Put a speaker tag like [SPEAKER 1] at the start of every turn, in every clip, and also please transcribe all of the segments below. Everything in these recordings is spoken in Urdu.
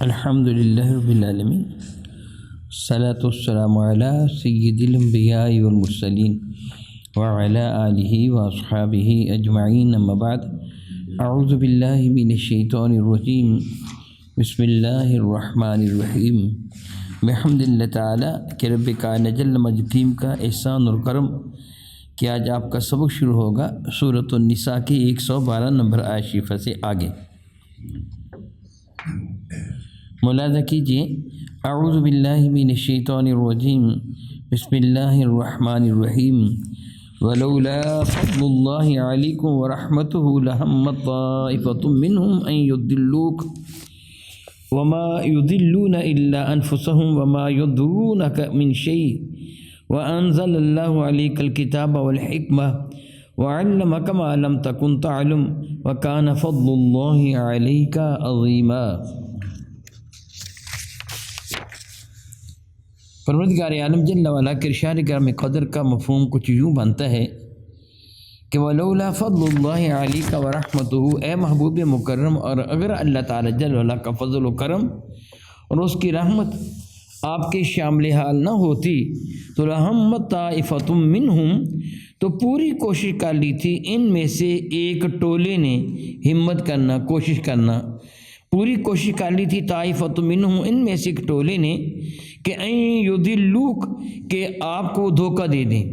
[SPEAKER 1] الحمد للہ رب العالمین، الصلاۃ والسلام علی سید الانبیاء والمرسلین وعلی آلہ واصحابہ اجمعین، اما بعد، اعوذ باللہ من الشیطان الرجیم، بسم اللہ الرحمن الرحیم۔ بحمد اللہ تعالیٰ کہ رب کائنات جل مجدیم کا احسان اور کرم کہ آج آپ کا سبق شروع ہوگا سورۃ النساء کی 112 نمبر آیت شریفہ سے آگے۔ ملاحظہ کیجیے، اعوذ باللہ من الشیطان الرجیم، بسم اللہ الرحمن الرحیم۔ ولولا فضل اللہ علیکم ورحمتہ لہمت طائفۃ منہم ان یضلوک وما یضلون الا انفسهم وما یضرونک من شیء وانزل اللہ علیک الکتاب والحکمہ وعلمک ما لم تکن تعلم وکان فضل اللہ علیک عظیما۔ پروردگار عالم جل وعلا کے ارشاد کرم قدر کا مفہوم کچھ یوں بنتا ہے کہ ولولا فضل اللہ علیک ورحمتہ، اے محبوب مکرم، اور اگر اللہ تعالی جل وعلا کا فضل و کرم اور اس کی رحمت آپ کے شامل حال نہ ہوتی تو لہمت طائفۃ منہم، تو پوری کوشش کر لی تھی ان میں سے ایک ٹولے نے، ہمت کرنا، کوشش کرنا، پوری کوشش کر لی تھی طائفۃ منہم، ان میں سے ایک ٹولے نے، کہ ان یضلوک، کہ آپ کو دھوکہ دے دیں،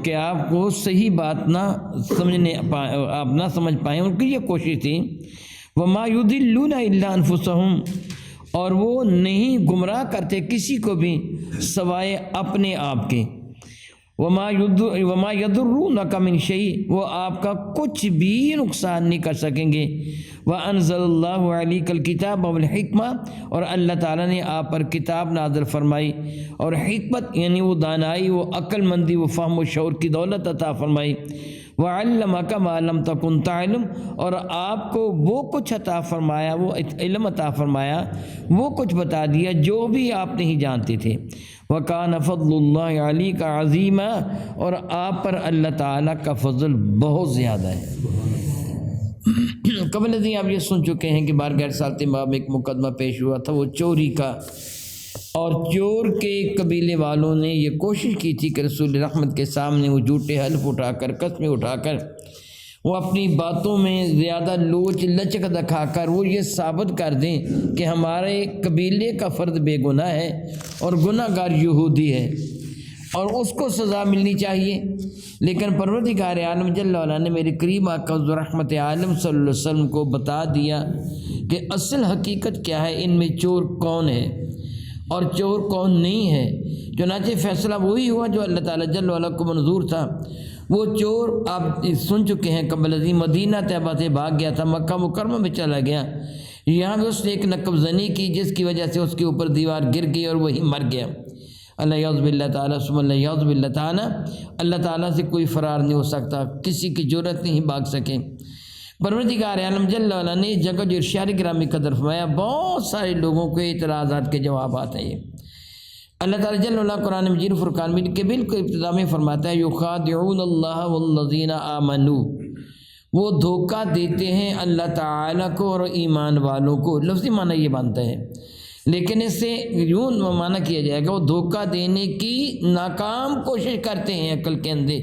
[SPEAKER 1] کہ آپ کو صحیح بات نہ سمجھنے آپ نہ سمجھ پائیں، ان کی یہ کوشش تھی۔ وما یضلون الا انفسهم، اور وہ نہیں گمراہ کرتے کسی کو بھی سوائے اپنے آپ کے۔ وما یضرونک من شیء، وہ آپ کا کچھ بھی نقصان نہیں کر سکیں گے۔ وانزل اللہ علیک الکتاب والحکمہ، اور اللہ تعالیٰ نے آپ پر کتاب نازل فرمائی اور حکمت یعنی وہ دانائی، وہ عقل مندی، وہ فہم و شعور کی دولت عطا فرمائی۔ وعلمک ما لم تکن تعلم، اور آپ کو وہ کچھ عطا فرمایا، وہ علم عطا فرمایا، وہ کچھ بتا دیا جو بھی آپ نہیں جانتے تھے۔ وَكَانَ فَضْلُ اللَّهِ عَلَيْكَ عَظِيمًا، اور آپ پر اللہ تعالیٰ کا فضل بہت زیادہ ہے۔ قبل ازیں آپ یہ سن چکے ہیں کہ بارگاہ رسالت مآب میں ایک مقدمہ پیش ہوا تھا، وہ چوری کا، اور چور کے قبیلے والوں نے یہ کوشش کی تھی کہ رسول رحمت کے سامنے وہ جھوٹے حلف اٹھا کر، قسمیں اٹھا کر، وہ اپنی باتوں میں زیادہ لوچ لچک دکھا کر وہ یہ ثابت کر دیں کہ ہمارے قبیلے کا فرد بے گناہ ہے اور گناہ گار یہودی ہے اور اس کو سزا ملنی چاہیے۔ لیکن پروردگار عالم جل وعلا نے میرے قریب آقا حضور رحمت عالم صلی اللہ علیہ وسلم کو بتا دیا کہ اصل حقیقت کیا ہے، ان میں چور کون ہے اور چور کون نہیں ہے۔ چنانچہ فیصلہ وہی ہوا جو اللہ تعالیٰ جل وعلا کو منظور تھا۔ وہ چور آپ سن چکے ہیں قبل ازیں مدینہ طیبہ سے بھاگ گیا تھا، مکہ مکرمہ میں چلا گیا، یہاں بھی اس نے ایک نقب زنی کی جس کی وجہ سے اس کے اوپر دیوار گر گئی اور وہی مر گیا۔ اللہ یعوذ باللہ تعالیٰ ثم اللہ یعوذ باللہ تعالیٰ، اللہ تعالیٰ سے کوئی فرار نہیں ہو سکتا، کسی کی جرأت نہیں بھاگ سکے۔ پروردگار عالم جل وعلا نے اس جگہ جو ارشاد گرامی قدر فرمایا، بہت سارے لوگوں کے اعتراضات کے جوابات ہیں۔ یہ اللہ تعالیٰ جل وعلا قرآن مجید فرقان مجید کے بالکل ابتدا میں فرماتا ہے، یخادعون اللہ والذین آمنوا، وہ دھوکہ دیتے ہیں اللہ تعالیٰ کو اور ایمان والوں کو۔ لفظی معنی یہ بنتا ہے، لیکن اس سے یوں معنی کیا جائے گا وہ دھوکہ دینے کی ناکام کوشش کرتے ہیں عقل کے اندے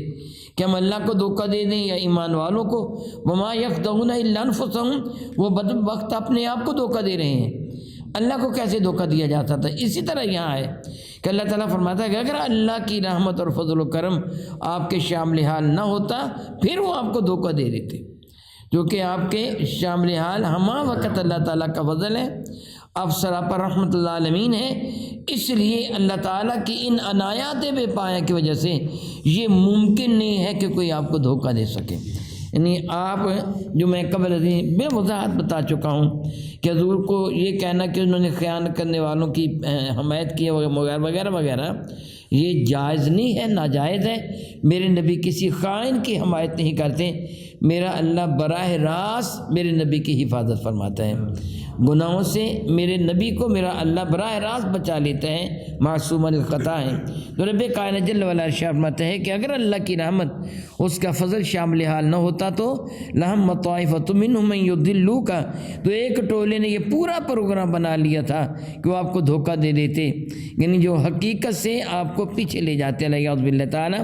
[SPEAKER 1] کہ ہم اللہ کو دھوکہ دے دیں یا ایمان والوں کو۔ وما یخدعون الا انفسهم، وہ بدبخت اپنے آپ کو دھوکہ دے رہے ہیں۔ اللہ کو کیسے دھوکہ دیا جاتا تھا؟ اسی طرح یہاں ہے کہ اللہ تعالیٰ فرماتا ہے کہ اگر اللہ کی رحمت اور فضل و کرم آپ کے شامل حال نہ ہوتا پھر وہ آپ کو دھوکہ دے دیتے، جو کہ آپ کے شامل حال ہمہ وقت اللہ تعالیٰ کا فضل ہے، آپ سراپا رحمت اللہ عالمین ہے۔ اس لیے اللہ تعالیٰ کی ان عنایات بے پایہ کی وجہ سے یہ ممکن نہیں ہے کہ کوئی آپ کو دھوکہ دے سکے۔ یعنی آپ جو میں قبل ازیں بے وضاحت بتا چکا ہوں کہ حضور کو یہ کہنا کہ انہوں نے خیانت کرنے والوں کی حمایت کی وغیرہ وغیرہ، یہ جائز نہیں ہے، ناجائز ہے۔ میرے نبی کسی خائن کی حمایت نہیں کرتے، میرا اللہ براہ راست میرے نبی کی حفاظت فرماتا ہے۔ گناہوں سے میرے نبی کو میرا اللہ براہ راست بچا لیتا ہے، معصوم الخطا ہے۔ تو رب کائنات جل وعلا ارشاد فرماتا ہے کہ اگر اللہ کی رحمت اس کا فضل شامل حال نہ ہوتا تو لہم طائفۃ منہم من یضلوک، تو ایک ٹولے نے یہ پورا پروگرام بنا لیا تھا کہ وہ آپ کو دھوکہ دے دیتے، یعنی جو حقیقت سے آپ کو پیچھے لے جاتے اللہ یعوذ باللہ تعالی۔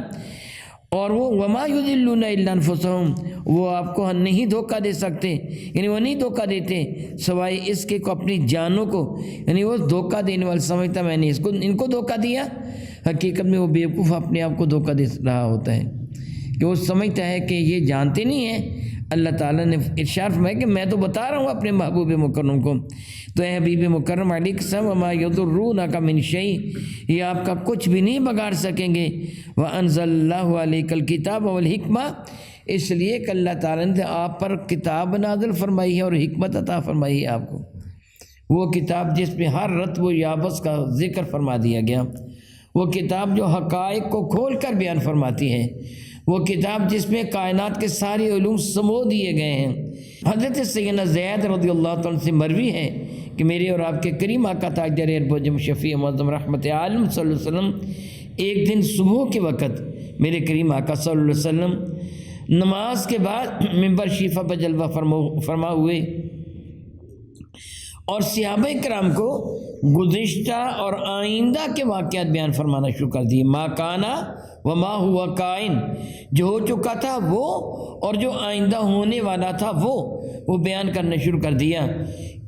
[SPEAKER 1] اور وہ وما یضلون الا انفسہم، وہ آپ کو نہیں دھوکہ دے سکتے، یعنی وہ نہیں دھوکہ دیتے سوائے اس کے کو اپنی جانوں کو، یعنی وہ دھوکہ دینے والا سمجھتا میں نے ان کو دھوکہ دیا، حقیقت میں وہ بیوقوف اپنے آپ کو دھوکہ دے رہا ہوتا ہے کہ وہ سمجھتا ہے کہ یہ جانتے نہیں ہیں۔ اللہ تعالیٰ نے ارشاد فرمایا کہ میں تو بتا رہا ہوں اپنے محبوب مکرم کو، تو اے حبیب مکرم علیہ السلام وما یضرونک من شیء، یہ آپ کا کچھ بھی نہیں بگاڑ سکیں گے۔ وانزل اللہ علیک الکتاب والحکمہ، اس لیے کہ اللہ تعالیٰ نے آپ پر کتاب نازل فرمائی ہے اور حکمت عطا فرمائی ہے آپ کو، وہ کتاب جس میں ہر رتب و یابس کا ذکر فرما دیا گیا، وہ کتاب جو حقائق کو کھول کر بیان فرماتی ہے، وہ کتاب جس میں کائنات کے سارے علوم سمو دیے گئے ہیں۔ حضرت سیدنا زید رضی اللہ تعالیٰ سے مروی ہے کہ میرے اور آپ کے کریم آقا تاجدار اربوجم شفیع معظم رحمت عالم صلی اللہ علیہ وسلم ایک دن صبح کے وقت میرے کریم آقا صلی اللہ علیہ وسلم نماز کے بعد منبر شیفہ پر جلوہ فرما ہوئے اور صحابہ کرام کو گزشتہ اور آئندہ کے واقعات بیان فرمانا شروع کر دیے، ما کانا وما ہوا کائن، جو ہو چکا تھا وہ اور جو آئندہ ہونے والا تھا وہ بیان کرنا شروع کر دیا۔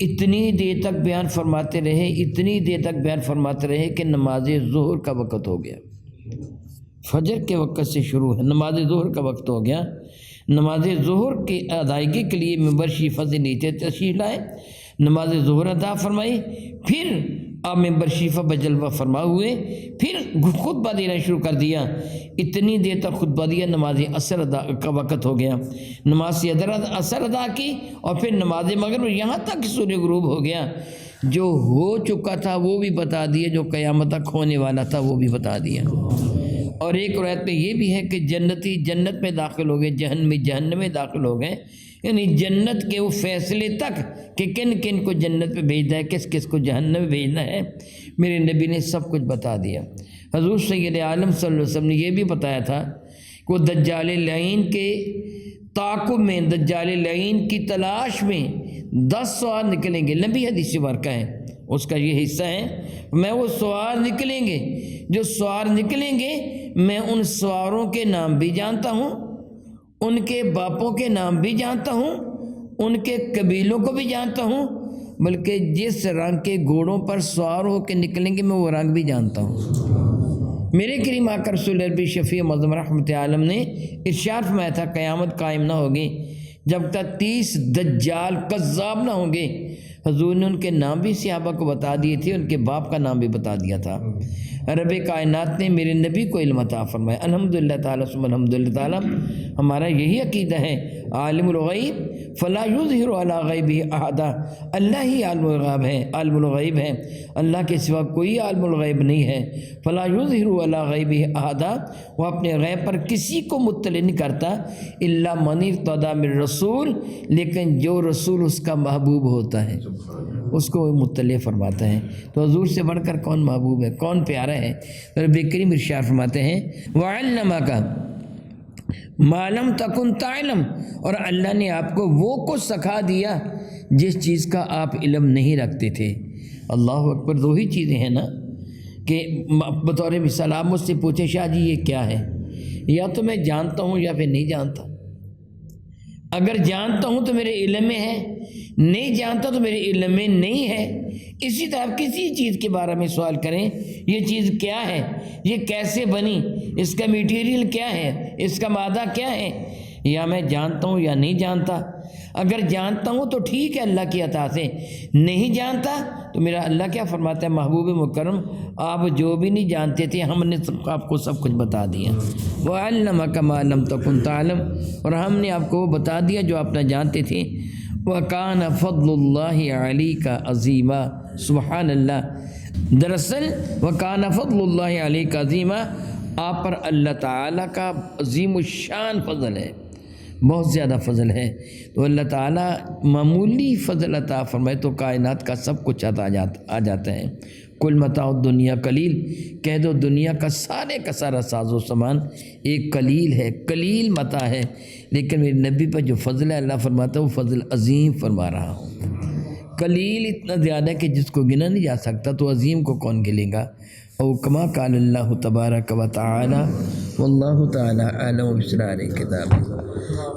[SPEAKER 1] اتنی دیر تک بیان فرماتے رہے کہ نماز ظہر کا وقت ہو گیا، فجر کے وقت سے شروع ہے، نماز ظہر کا وقت ہو گیا۔ نماز ظہر کی ادائیگی کے لیے منبر شیفہ سے نیچے تشریف لائے، نماز ظہر ادا فرمائی، پھر آپ منبر شیفہ پر جلوہ فرما ہوئے، پھر خطبہ دینا شروع کر دیا۔ اتنی دیر تک خطبہ دیا، نماز عصر ادا کا وقت ہو گیا، نماز عصر ادا کی اور پھر نماز مغرب، یہاں تک سورج غروب ہو گیا۔ جو ہو چکا تھا وہ بھی بتا دیا، جو قیامت تک ہونے والا تھا وہ بھی بتا دیا۔ اور ایک روایت میں یہ بھی ہے کہ جنتی جنت میں داخل ہو گئے، جہنم میں داخل ہو گئے، یعنی جنت کے وہ فیصلے تک کہ کن کن کو جنت پہ بھیجنا ہے، کس کس کو جہنم میں بھیجنا ہے، میرے نبی نے سب کچھ بتا دیا۔ حضور سید عالم صلی اللہ علیہ وسلم نے یہ بھی بتایا تھا کہ وہ دجال لعین کے تعاقب میں، دجال لعین کی تلاش میں 10 سوار نکلیں گے، لمبی حدیث مبارکہ ہے، اس کا یہ حصہ ہے۔ میں وہ سوار نکلیں گے، جو سوار نکلیں گے میں ان سواروں کے نام بھی جانتا ہوں، ان کے باپوں کے نام بھی جانتا ہوں، ان کے قبیلوں کو بھی جانتا ہوں، بلکہ جس رنگ کے گھوڑوں پر سوار ہو کے نکلیں گے میں وہ رنگ بھی جانتا ہوں۔ میرے کریم آقا رسول عربی شفیع معظم رحمت عالم نے ارشاد فرمایا تھا قیامت قائم نہ ہوگی جب تک 30 دجال کذاب نہ ہوں گے۔ حضور نے ان کے نام بھی صحابہ کو بتا دیے تھے، ان کے باپ کا نام بھی بتا دیا تھا۔ رب کائنات نے میرے نبی کو علم عطا فرمایا، الحمدللہ تعالیٰ ثم الحمدللہ تعالیٰ۔ ہمارا یہی عقیدہ ہے، عالم الغیب فلا یظہر علی غیبہ احدا، اللہ ہی عالم الغیب ہے، عالم الغیب ہے، اللہ کے سوا کوئی عالم الغیب نہیں ہے۔ فلا یظہر علی غیبہ احدا، وہ اپنے غیب پر کسی کو مطلع نہیں کرتا، الا من ارتضی من رسول، لیکن جو رسول اس کا محبوب ہوتا ہے اس کو وہ مطلع فرماتا ہے۔ تو حضور سے بڑھ کر کون محبوب ہے، کون پیارا ہے؟ رب کریم ارشاد فرماتے ہیں وَعَلَّمَكَ مَا لَمْ تَكُنْ تَعْلَمْ، اور اللہ نے آپ کو وہ کچھ سکھا دیا جس چیز کا آپ علم نہیں رکھتے تھے۔ اللہ اکبر، دو ہی چیزیں ہیں نا کہ بطور مثال آپ مجھ سے پوچھیں شاہ جی یہ کیا ہے، یا تو میں جانتا ہوں یا پھر نہیں جانتا۔ اگر جانتا ہوں تو میرے علم میں ہے، نہیں جانتا تو میرے علم میں نہیں ہے۔ اسی طرح کسی چیز کے بارے میں سوال کریں، یہ چیز کیا ہے، یہ کیسے بنی، اس کا میٹیریل کیا ہے، اس کا مادہ کیا ہے، یا میں جانتا ہوں یا نہیں جانتا۔ اگر جانتا ہوں تو ٹھیک ہے اللہ کی عطا سے، نہیں جانتا تو میرا اللہ کیا فرماتا ہے محبوب مکرم آپ جو بھی نہیں جانتے تھے ہم نے آپ کو سب کچھ بتا دیا۔ وَعَلَّمَكَ مَا لَمْ تَكُنْ تَعْلَمْ، اور ہم نے آپ کو وہ بتا دیا جو آپ نہ جانتے تھے۔ وَكَانَ فَضْلُ اللَّهِ عَلَيْكَ عَظِيمًا، سبحان اللہ۔ دراصل وَكَانَ فَضْلُ اللَّهِ عَلَيْكَ عَظِيمًا، آپ پر اللہ تعالیٰ کا عظیم الشان فضل ہے، بہت زیادہ فضل ہے۔ تو اللہ تعالیٰ معمولی فضل عطا فرمائے تو کائنات کا سب کچھ آ جاتا ہے۔ کل متاع الدنیا قلیل، کہہ دو دنیا کا سارے کا سارا ساز و سامان ایک قلیل ہے، قلیل متاع ہے، لیکن میرے نبی پر جو فضل ہے اللہ فرماتا ہے وہ فضل عظیم فرما رہا ہوں۔ قلیل اتنا زیادہ ہے کہ جس کو گنا نہیں جا سکتا تو عظیم کو کون گلے گا۔ او کما قال اللہ تبارک و تعالی واللہ تعالی اعلم باسرار کتاب۔